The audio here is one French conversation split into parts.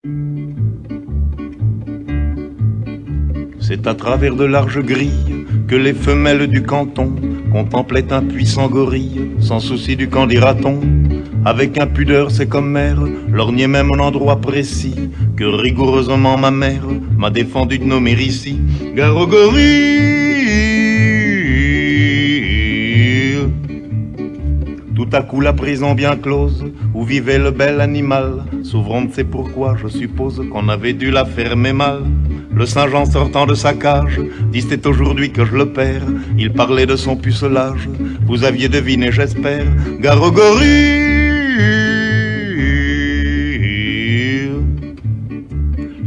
C'est à travers de larges grilles que les femelles du canton contemplaient un puissant gorille, sans souci du qu'en dira-t-on. Avec impudeur, c'est comme mère, lorgnait même un endroit précis que rigoureusement ma mère m'a défendu de nommer ici. Gare au gorille. Tout à coup la prison bien close où vivait le bel animal s'ouvrant, ne sait pourquoi, je suppose qu'on avait dû la fermer mal. Le Saint-Jean sortant de sa cage dit c'est aujourd'hui que je le perds. Il parlait de son pucelage, vous aviez deviné j'espère. Gare au gorille.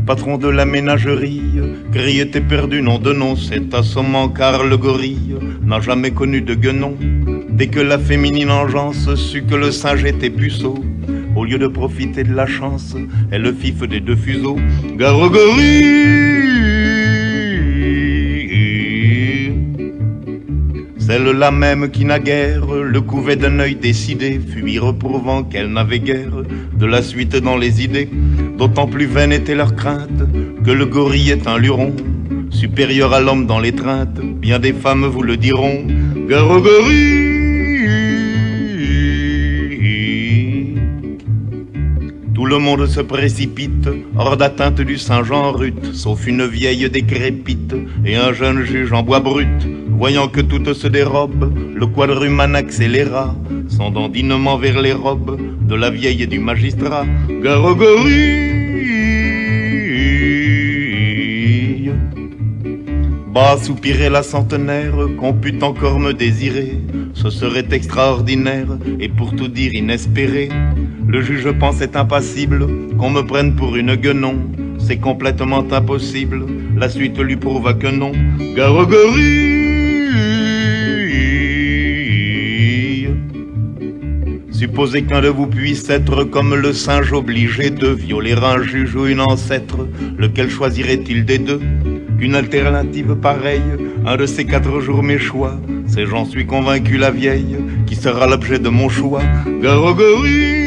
Patron de la ménagerie criait t'es perdu, nom de nom, c'est assommant car le gorille n'a jamais connu de guenon. Dès que la féminine engeance sut que le singe était puceau, au lieu de profiter de la chance, elle le fif des deux fuseaux. Gare au gorille. Celle-là même qui naguère le couvait d'un œil décidé, fut lui reprouvant qu'elle n'avait guère de la suite dans les idées. D'autant plus vaine était leur crainte que le gorille est un luron, supérieur à l'homme dans l'étreinte, bien des femmes vous le diront. Gare au gorille. Tout le monde se précipite hors d'atteinte du Saint-Jean rut, sauf une vieille décrépite et un jeune juge en bois brut. Voyant que toutes se dérobent, le quadrumane accéléra son dandinement vers les robes de la vieille et du magistrat. Gare au gorille. Bah, soupirait la centenaire, qu'on pût encore me désirer, ce serait extraordinaire et pour tout dire inespéré. Le juge pensait impassible qu'on me prenne pour une guenon. C'est complètement impossible, la suite lui prouva que non. Gare au gorille. Supposez qu'un de vous puisse être comme le singe obligé de violer un juge ou une ancêtre, lequel choisirait-il des deux? Qu'une alternative pareille, un de ces 4 jours mes choix, c'est j'en suis convaincu la vieille, qui sera l'objet de mon choix. Gare au gorille.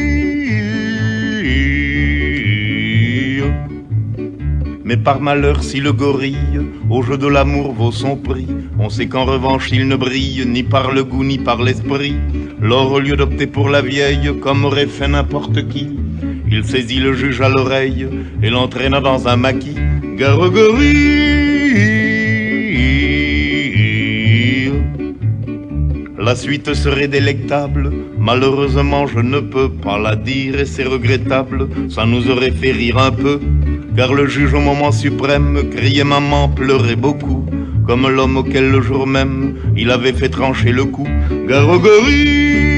Mais par malheur si le gorille au jeu de l'amour vaut son prix, on sait qu'en revanche il ne brille ni par le goût ni par l'esprit. Lors au lieu d'opter pour la vieille comme aurait fait n'importe qui, il saisit le juge à l'oreille et l'entraîna dans un maquis. Gare au gorille. La suite serait délectable, malheureusement je ne peux pas la dire et c'est regrettable, ça nous aurait fait rire un peu. Car le juge au moment suprême criait maman, pleurait beaucoup, comme l'homme auquel le jour même il avait fait trancher le cou. Gare au gorille.